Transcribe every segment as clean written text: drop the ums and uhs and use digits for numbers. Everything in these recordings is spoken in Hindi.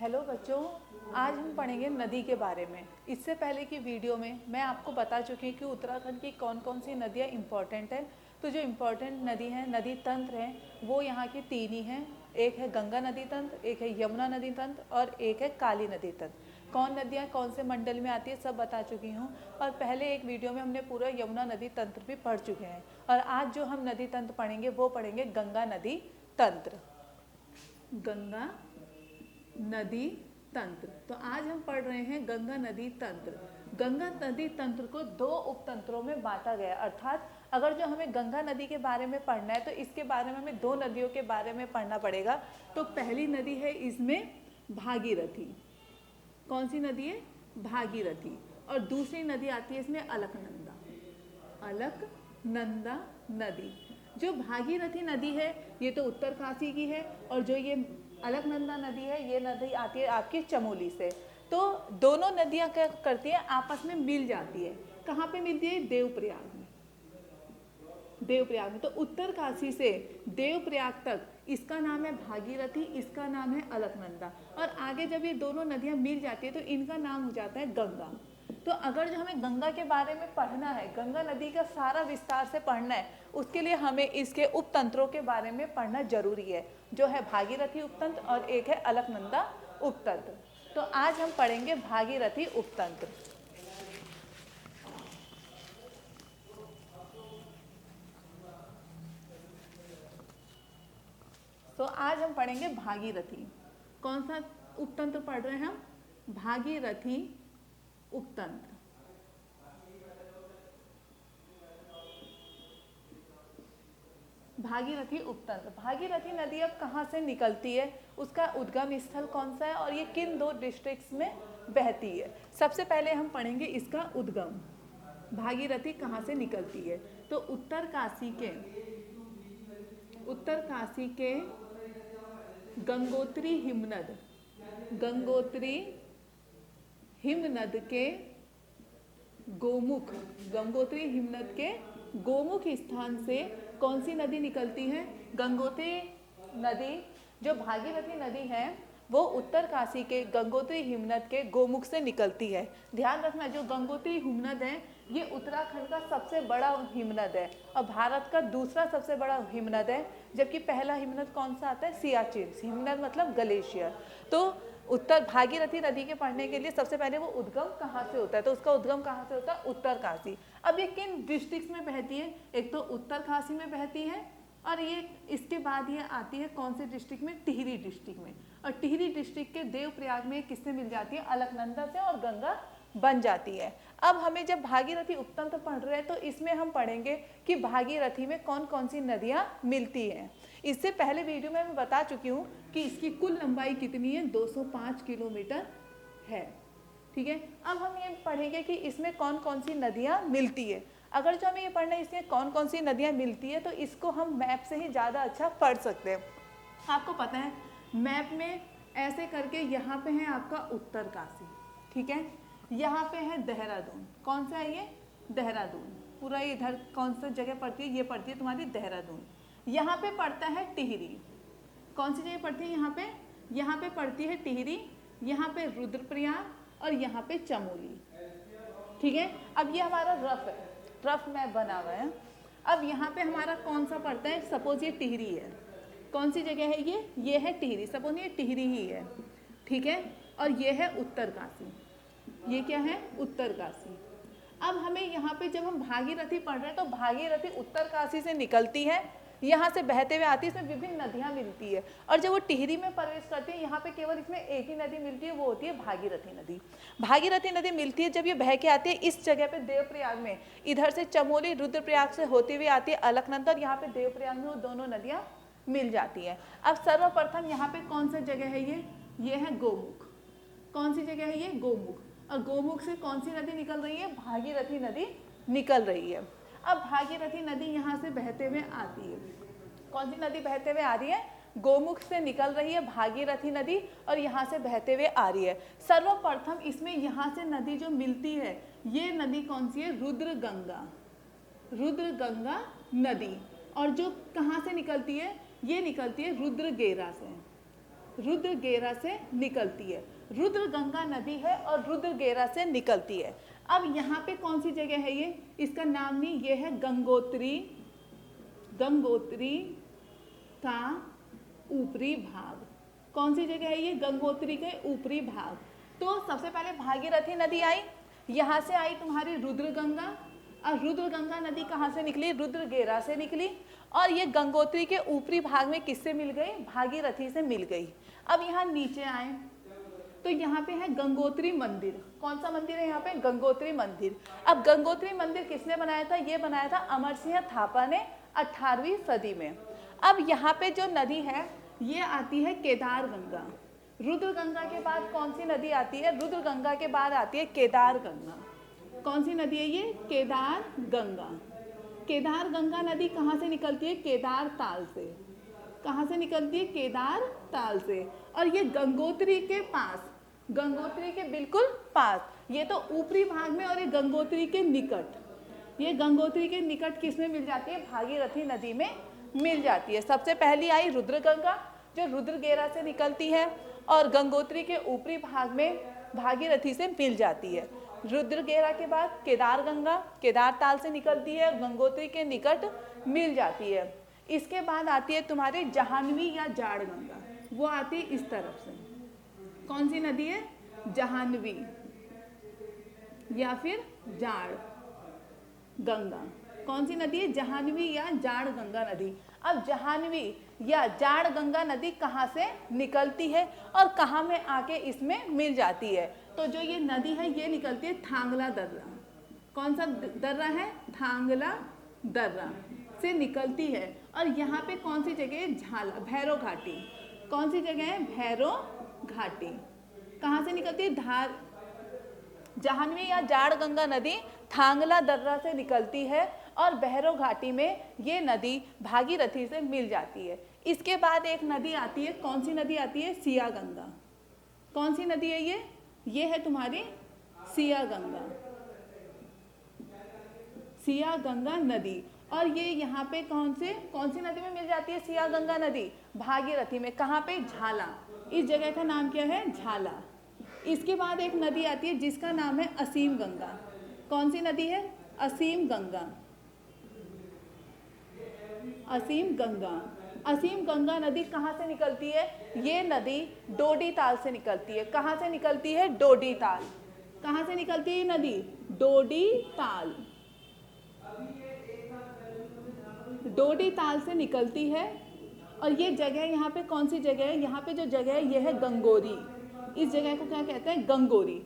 हेलो बच्चों, आज हम पढ़ेंगे नदी के बारे में। इससे पहले की वीडियो में मैं आपको बता चुकी हूँ कि उत्तराखंड की कौन कौन सी नदियाँ इम्पॉर्टेंट हैं। तो जो इम्पॉर्टेंट नदी हैं, नदी तंत्र हैं, वो यहाँ की तीन ही हैं। एक है गंगा नदी तंत्र, एक है यमुना नदी तंत्र और एक है काली नदी तंत्र। कौन नदियाँ कौन से मंडल में आती है सब बता चुकी हूँ। और पहले एक वीडियो में हमने पूरा यमुना नदी तंत्र भी पढ़ चुके हैं। और आज जो हम नदी तंत्र पढ़ेंगे वो पढ़ेंगे गंगा नदी तंत्र। गंगा नदी तंत्र। तो आज हम पढ़ रहे हैं गंगा नदी तंत्र। गंगा नदी तंत्र को दो उपतंत्रों में बांटा गया, अर्थात अगर जो हमें गंगा नदी के बारे में पढ़ना है तो इसके बारे में हमें दो नदियों के बारे में पढ़ना पड़ेगा। तो पहली नदी है इसमें भागीरथी। कौन सी नदी है? भागीरथी। और दूसरी नदी आती है इसमें अलकनंदा। अलकनंदा नदी। जो भागीरथी नदी है ये तो उत्तरकाशी की है, और जो ये अलकनंदा नदी है ये नदी आती है आपकी चमोली से। तो दोनों नदियां क्या करती है, आपस में मिल जाती है। कहाँ पे मिलती है? देवप्रयाग में। देवप्रयाग में। तो उत्तरकाशी से देवप्रयाग तक इसका नाम है भागीरथी, इसका नाम है अलकनंदा। और आगे जब ये दोनों नदियां मिल जाती है तो इनका नाम हो जाता है गंगा। तो अगर जो हमें गंगा के बारे में पढ़ना है, गंगा नदी का सारा विस्तार से पढ़ना है, उसके लिए हमें इसके उपतंत्रों के बारे में पढ़ना जरूरी है, जो है भागीरथी उपतंत्र और एक है अलकनंदा उपतंत्र। तो आज हम पढ़ेंगे भागीरथी उपतंत्र। तो आज हम पढ़ेंगे भागीरथी। कौन सा उपतंत्र पढ़ रहे हैं हम? भागीरथी उपतंत्र। भागीरथी उपतंत्र। भागीरथी नदी अब कहाँ से निकलती है, उसका उद्गम स्थल कौन सा है और ये किन दो डिस्ट्रिक्ट्स में बहती है। सबसे पहले हम पढ़ेंगे इसका उद्गम। भागीरथी कहाँ से निकलती है? तो उत्तरकाशी के गंगोत्री हिमनद, गंगोत्री हिमनद के गोमुख, गंगोत्री हिमनद के गोमुख स्थान से कौन सी नदी निकलती है? गंगोत्री नदी। जो भागीरथी नदी है वो उत्तरकाशी के गंगोत्री हिमनद के गोमुख से निकलती है। ध्यान रखना, जो गंगोत्री हिमनद है ये उत्तराखंड का सबसे बड़ा हिमनद है और भारत का दूसरा सबसे बड़ा हिमनद है, जबकि पहला हिमनद कौन सा आता है? सियाचिन हिमनद, मतलब ग्लेशियर। तो उत्तर भागीरथी नदी के पढ़ने के लिए सबसे पहले वो उद्गम कहाँ से होता है, तो उसका उद्गम कहाँ से होता है? उत्तरकाशी। अब ये किन डिस्ट्रिक्ट में बहती है? एक तो उत्तरकाशी में बहती है, और ये इसके बाद ये आती है कौन से डिस्ट्रिक्ट में? टिहरी डिस्ट्रिक्ट में। और टिहरी डिस्ट्रिक्ट के देवप्रयाग में किससे मिल जाती है? अलकनंदा से, और गंगा बन जाती है। अब हमें जब भागीरथी उपतंत्र पढ़ रहे हैं तो इसमें हम पढ़ेंगे कि भागीरथी में कौन कौन सी नदियाँ मिलती हैं। इससे पहले वीडियो में मैं बता चुकी हूँ कि इसकी कुल लंबाई कितनी है? 205 किलोमीटर है। ठीक है। अब हम ये पढ़ेंगे कि इसमें कौन कौन सी नदियाँ मिलती है। अगर जो हमें ये पढ़ना है इसमें कौन कौन सी नदियाँ मिलती है तो इसको हम मैप से ही ज़्यादा अच्छा पढ़ सकते हैं। आपको पता है मैप में ऐसे करके यहाँ पे है आपका उत्तरकाशी, ठीक है, यहाँ पे है देहरादून। कौन सा है ये? देहरादून। पूरा इधर कौन सा जगह पड़ती है? ये पड़ती है तुम्हारी देहरादून। यहाँ पे पड़ता है टिहरी। कौन सी जगह पड़ती है यहाँ पे? यहाँ पे पड़ती है टिहरी, यहाँ पे रुद्रप्रयाग और यहाँ पे चमोली। ठीक है। अब ये हमारा रफ मैप बना हुआ है। अब यहाँ पे हमारा कौन सा पड़ता है? सपोज ये टिहरी है। कौन सी जगह है ये? ये है टिहरी। सपोज ये टिहरी ही है, ठीक है। और ये है उत्तरकाशी। ये क्या है? उत्तरकाशी। अब हमें यहाँ पे जब हम भागीरथी पढ़ रहे हैं तो भागीरथी उत्तरकाशी से निकलती है, यहाँ से बहते हुए आती है, इसमें विभिन्न नदियाँ मिलती है। और जब वो टिहरी में प्रवेश करती है यहाँ पे केवल इसमें एक ही नदी मिलती है, वो होती है भागीरथी नदी। भागीरथी नदी मिलती है जब ये बह के आती है इस जगह पे देवप्रयाग में, इधर से चमोली रुद्रप्रयाग से होती हुई आती है अलकनंदा, और यहाँ पे देवप्रयाग में वो दोनों नदियाँ मिल जाती है। अब सर्वप्रथम यहाँ पे कौन सा जगह है? ये है गोमुख। कौन सी जगह है ये? गोमुख। और गोमुख से कौन सी नदी निकल रही है? भागीरथी नदी निकल रही है। अब भागीरथी नदी यहाँ से बहते हुए आती है। कौन सी नदी बहते हुए आ रही है? गोमुख से निकल रही है भागीरथी नदी और यहाँ से बहते हुए आ रही है। सर्वप्रथम इसमें यहाँ से नदी जो मिलती है ये नदी कौन सी है? रुद्रगंगा। रुद्रगंगा नदी। और जो कहाँ से निकलती है? ये निकलती है रुद्रगेरा से। रुद्रगेरा से निकलती है। रुद्र गंगा नदी है और रुद्रगेरा से निकलती है। अब यहाँ पे कौन सी जगह है ये, इसका नाम नहीं, ये है गंगोत्री, गंगोत्री का ऊपरी भाग। कौन सी जगह है ये, गंगोत्री के ऊपरी भाग। तो सबसे पहले भागीरथी नदी आई, यहाँ से आई तुम्हारी रुद्रगंगा, और रुद्रगंगा नदी कहाँ से निकली, रुद्रगेरा से निकली, और ये गंगोत्री के ऊपरी भाग में किससे मिल गई, भागीरथी से मिल गई। अब यहाँ नीचे आए तो यहाँ पे है गंगोत्री मंदिर। कौन सा मंदिर है यहाँ पे, गंगोत्री मंदिर। अब गंगोत्री मंदिर किसने बनाया था, ये बनाया था अमर सिंह थापा ने 18वीं सदी में। अब यहाँ पे जो नदी है ये आती है केदार गंगा। रुद्र गंगा के बाद कौन सी नदी आती है, रुद्र गंगा के बाद आती है केदार गंगा। कौन सी नदी है ये, केदार गंगा। केदार गंगा नदी कहाँ से निकलती है, केदार ताल से। कहाँ से निकलती है, केदार ताल से। और ये गंगोत्री के पास, गंगोत्री के बिल्कुल पास, ये तो ऊपरी भाग में, और ये गंगोत्री के निकट, ये गंगोत्री के निकट किसमें मिल जाती है, भागीरथी नदी में मिल जाती है। सबसे पहली आई रुद्रगंगा जो रुद्रगेरा से निकलती है और गंगोत्री के ऊपरी भाग में भागीरथी से मिल जाती है। रुद्रगेरा के बाद केदार गंगा केदार ताल से निकलती है और गंगोत्री के निकट मिल जाती है। इसके बाद आती है तुम्हारी जाह्नवी या जाड़ गंगा, वो आती है इस तरफ से। कौन सी नदी है, जाह्नवी या फिर जाड़ गंगा। कौन सी नदी है, जाह्नवी या जाड़ गंगा नदी। अब जाह्नवी या जाड़ गंगा नदी कहाँ से निकलती है और कहाँ में आके इसमें मिल जाती है, तो जो ये नदी है ये निकलती है थांगला दर्रा। कौन सा दर्रा है, थांगला दर्रा से निकलती है। और यहाँ पे कौन सी जगह है, झाला, भैरव घाटी। कौन सी जगह है, भैरव घाटी। कहाँ से निकलती है, धार, जाह्नवी या जाड़ गंगा नदी थांगला दर्रा से निकलती है और भैरव घाटी में ये नदी भागीरथी से मिल जाती है। इसके बाद एक नदी आती है, कौन सी नदी आती है, सिया गंगा। कौन सी नदी है ये है तुम्हारी सिया गंगा, सिया गंगा नदी। और ये यहाँ पे कौन सी नदी में मिल जाती है सिया गंगा नदी, भागीरथी में। कहाँ पे, झाला। इस जगह का नाम क्या है, झाला। इसके बाद एक नदी आती है जिसका नाम है असीम गंगा। कौन सी नदी है, असीम गंगा, असीम गंगा। असीम गंगा नदी कहाँ से निकलती है, ये नदी डोडी ताल से निकलती है। कहाँ से निकलती है, डोडी ताल। कहाँ से निकलती है नदी, डोडी ताल, डोडी ताल से निकलती है। और ये जगह यहाँ पे कौन सी जगह है, यहाँ पे जो जगह है ये है गंगोरी। इस जगह को क्या कहते हैं, गंगोरी।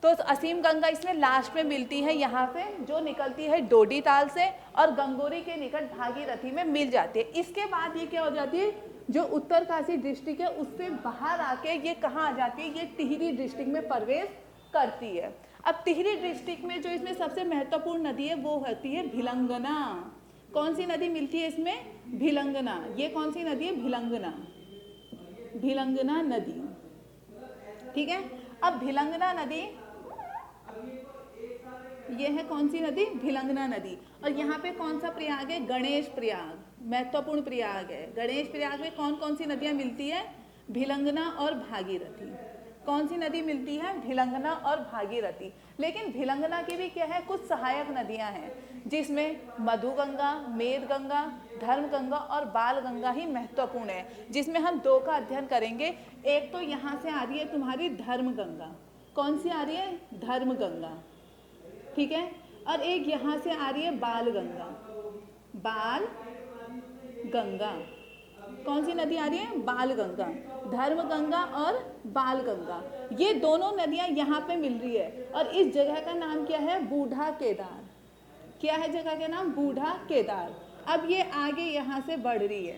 तो असीम गंगा इसमें लास्ट में मिलती है, यहाँ पे जो निकलती है डोडी ताल से और गंगोरी के निकट भागीरथी में मिल जाती है। इसके बाद ये क्या हो जाती है, जो उत्तरकाशी डिस्ट्रिक्ट है उससे बाहर आके ये कहाँ आ जाती है, ये टिहरी डिस्ट्रिक्ट में प्रवेश करती है। अब टिहरी डिस्ट्रिक्ट में जो इसमें सबसे महत्वपूर्ण नदी है वो होती है भिलंगना। कौन सी नदी मिलती है इसमें, भिलंगना। ये कौन सी नदी है, भिलंगना, भिलंगना नदी। ठीक है। अब भिलंगना नदी ये है कौन सी नदी, भिलंगना नदी। और यहाँ पे कौन सा प्रयाग है, गणेश प्रयाग, महत्वपूर्ण प्रयाग है। गणेश प्रयाग में कौन कौन सी नदियाँ मिलती है, भिलंगना और भागीरथी। कौन सी नदी मिलती है, भिलंगना और भागीरथी। लेकिन भिलंगना की भी क्या है, कुछ सहायक नदियाँ हैं जिसमें मधुगंगा, मेदगंगा, धर्मगंगा और बालगंगा ही महत्वपूर्ण है, जिसमें हम दो का अध्ययन करेंगे। एक तो यहाँ से आ रही है तुम्हारी धर्मगंगा। कौन सी आ रही है, धर्मगंगा। ठीक है। और एक यहाँ से आ रही है बालगंगा, बालगंगा। कौन सी नदी आ रही है, बालगंगा। धर्मगंगा और बालगंगा, ये दोनों नदियाँ यहाँ पे मिल रही है। और इस जगह का नाम क्या है, बूढ़ा केदार। क्या है जगह का नाम, बूढ़ा केदार। अब ये आगे यहाँ से बढ़ रही है,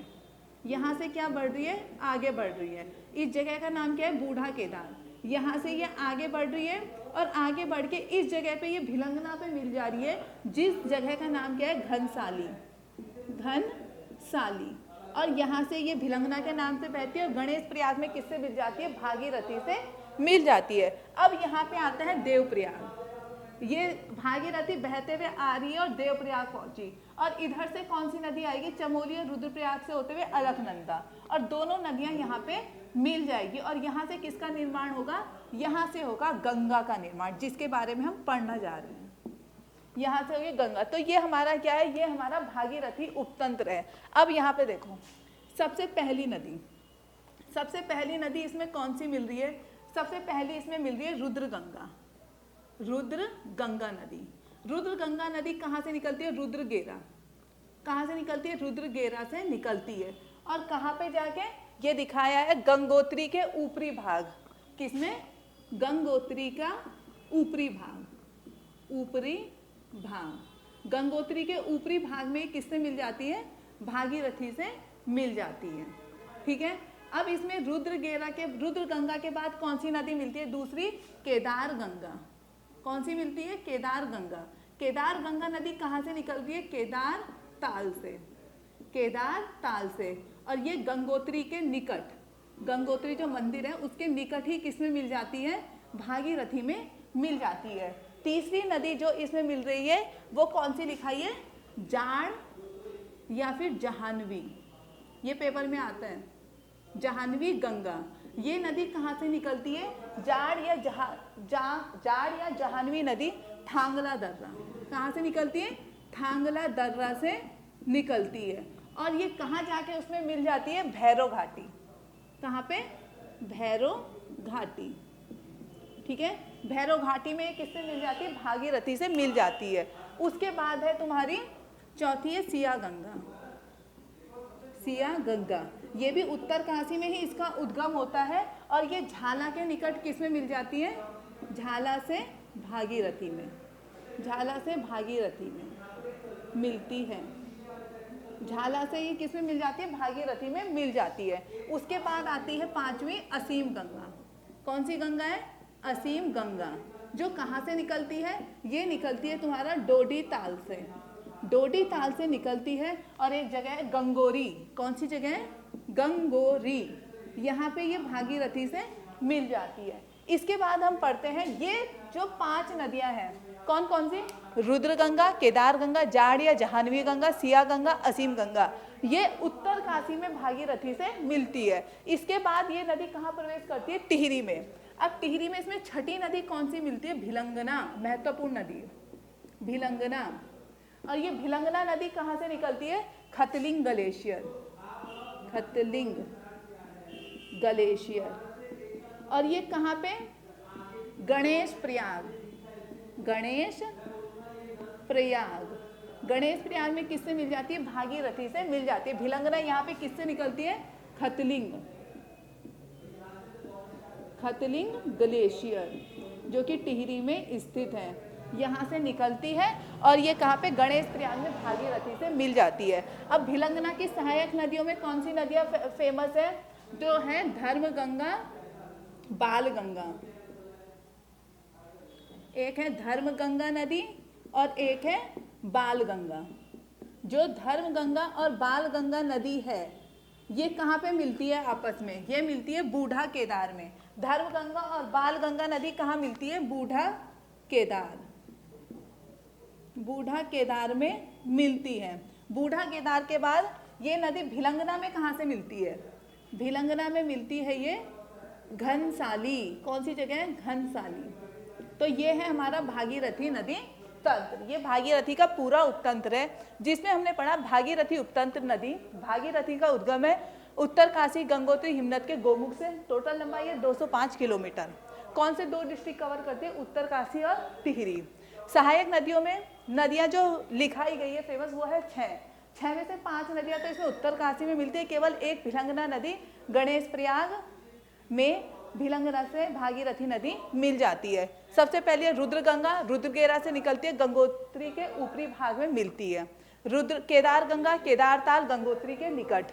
यहाँ से क्या बढ़ रही है, आगे बढ़ रही है। इस जगह का नाम क्या है, बूढ़ा केदार। यहाँ से ये आगे बढ़ रही है और आगे बढ़ के इस जगह पे ये भिलंगना पे मिल जा रही है, जिस जगह का नाम क्या है, घनसाली, घनसाली। और यहाँ से ये भिलंगना के नाम से बहती है और गणेश प्रयाग में किससे मिल जाती है, भागीरथी से मिल जाती है। अब यहाँ पे आता है देवप्रयाग। ये भागीरथी बहते हुए आ रही है और देवप्रयाग पहुंची, और इधर से कौन सी नदी आएगी, चमोली और रुद्रप्रयाग से होते हुए अलकनंदा, और दोनों नदियां यहाँ पे मिल जाएगी। और यहाँ से किसका निर्माण होगा, यहाँ से होगा गंगा का निर्माण, जिसके बारे में हम पढ़ना जा रहे हैं। यहाँ से होगी गंगा। तो ये हमारा क्या है, ये हमारा भागीरथी उपतंत्र है। अब यहाँ पे देखो, सबसे पहली नदी इसमें कौन सी मिल रही है, सबसे पहली इसमें मिल रही है रुद्रगंगा। रुद्रगंगा नदी कहाँ से निकलती है, रुद्रगेरा। कहाँ से निकलती है, रुद्रगेरा से निकलती है। और कहाँ पे जाके, ये दिखाया है गंगोत्री के ऊपरी भाग, किसमें, गंगोत्री का ऊपरी भाग, गंगोत्री के ऊपरी भाग में किससे मिल जाती है, भागीरथी से मिल जाती है। ठीक है। अब इसमें रुद्रगंगा के बाद कौन सी नदी मिलती है, दूसरी केदारगंगा। कौन सी मिलती है, केदारगंगा। केदारगंगा नदी कहाँ से निकलती है, केदार ताल से। और ये गंगोत्री के निकट, गंगोत्री जो मंदिर है उसके निकट ही किसमें मिल जाती है, भागीरथी में मिल जाती है। तीसरी नदी जो इसमें मिल रही है वो कौन सी लिखाई है, जाड़ या फिर जाह्नवी, ये पेपर में आता है, जाह्नवी गंगा। ये नदी कहाँ से निकलती है, जाड़ या जाह्नवी नदी थांगला दर्रा। कहाँ से निकलती है, थांगला दर्रा से निकलती है। और ये कहाँ जाके उसमें मिल जाती है, भैरव घाटी। कहाँ पे, भैरव घाटी। ठीक है, भैरव घाटी में किससे मिल जाती है, भागीरथी से मिल जाती है। उसके बाद है तुम्हारी चौथी है सिया गंगा। ये भी उत्तरकाशी में ही इसका उद्गम होता है, और ये झाला के निकट किसमें मिल जाती है, झाला से भागीरथी में मिलती है। झाला से ये किसमें मिल जाती है, भागीरथी में मिल जाती है। उसके बाद आती है पांचवी असीम गंगा। कौन सी गंगा है, असीम गंगा, जो कहाँ से निकलती है, ये निकलती है तुम्हारा डोडी ताल से निकलती है। और एक जगह है गंगोरी। कौन सी जगह है, गंगोरी, यहाँ पे ये भागीरथी से मिल जाती है। इसके बाद हम पढ़ते हैं ये जो 5 नदियां हैं, कौन कौन सी, रुद्रगंगा, केदारगंगा, जाड़ या जाह्नवी गंगा, सिया गंगा, असीम गंगा, ये उत्तरकाशी में भागीरथी से मिलती है। इसके बाद ये नदी कहाँ प्रवेश करती है, टिहरी में। अब टिहरी में इसमें छठी नदी कौन सी मिलती है, भिलंगना, महत्वपूर्ण नदी भिलंगना। और ये भिलंगना नदी कहाँ से निकलती है, खतलिंग ग्लेशियर। और ये कहाँ पे, गणेश प्रयाग में किससे मिल जाती है, भागीरथी से मिल जाती है। भिलंगना यहाँ पे किससे निकलती है, खतलिंग ग्लेशियर, जो कि टिहरी में स्थित है, यहाँ से निकलती है। और ये कहाँ पे, गणेश प्रयाग में भागीरथी से मिल जाती है। अब भिलंगना की सहायक नदियों में कौन सी नदियाँ फेमस है, जो है धर्मगंगा, बालगंगा। एक है धर्मगंगा नदी और एक है बालगंगा। जो धर्मगंगा और बालगंगा नदी है ये कहाँ पे मिलती है आपस में, ये मिलती है बूढ़ा केदार में। धर्मगंगा और बालगंगा नदी कहाँ मिलती है, बूढ़ा केदार में मिलती है। बूढ़ा केदार के बाद ये नदी भिलंगना में कहाँ से मिलती है, भिलंगना में मिलती है ये घनसाली। कौन सी जगह है, घनसाली। तो ये है हमारा भागीरथी नदी तंत्र। ये भागीरथी का पूरा उपतंत्र है, जिसमें हमने पढ़ा भागीरथी उपतंत्र नदी। भागीरथी का उद्गम है उत्तरकाशी गंगोत्री हिमनद के गोमुख से। टोटल लंबाई है 205 किलोमीटर। कौन से 2 डिस्ट्रिक्ट कवर करते हैं, उत्तरकाशी और टिहरी। सहायक नदियों में नदियां जो लिखाई गई है फेमस, वो है 6 में से 5 नदियां तो इसमें उत्तरकाशी में मिलती है। केवल एक भिलंगना नदी गणेश प्रयाग में भिलंगना से भागीरथी नदी मिल जाती है। सबसे पहले रुद्रगंगा रुद्रगेरा से निकलती है, गंगोत्री के ऊपरी भाग में मिलती है। केदारगंगा केदारताल गंगोत्री के निकट।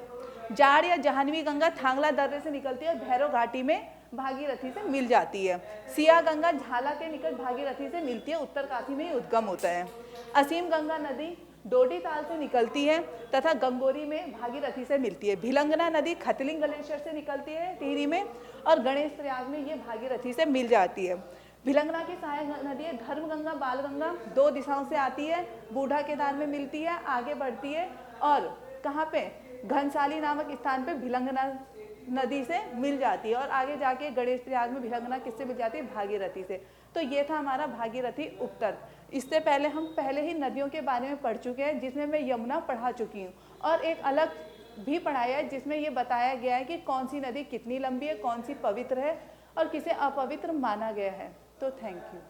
जाड़ या जाह्नवी गंगा थांगला दर्रे से निकलती है, भैरव घाटी में भागीरथी से मिल जाती है। सिया गंगा झाला के निकट भागीरथी से मिलती है, उत्तरकाशी में ही उद्गम होता है। असीम गंगा नदी डोडी ताल से निकलती है तथा गंगोरी में भागीरथी से मिलती है। भिलंगना नदी खतलिंग ग्लेशियर से निकलती है टिहरी में, और गणेश प्रयाग में ये भागीरथी से मिल जाती है। भिलंगना की सहायक नदी है धर्मगंगा, बालगंगा, 2 दिशाओं से आती है, बूढ़ा केदार में मिलती है, आगे बढ़ती है और कहाँ पे, घनसाली नामक स्थान पे भिलंगना नदी से मिल जाती है और आगे जाके गणेश प्रयाग में भिलंगना किससे मिल जाती है, भागीरथी से। तो ये था हमारा भागीरथी उपतर। इससे पहले हम पहले ही नदियों के बारे में पढ़ चुके हैं, जिसमें मैं यमुना पढ़ा चुकी हूँ और एक अलग भी पढ़ाया है जिसमें ये बताया गया है कि कौन सी नदी कितनी लंबी है, कौन सी पवित्र है और किसे अपवित्र माना गया है। तो थैंक यू।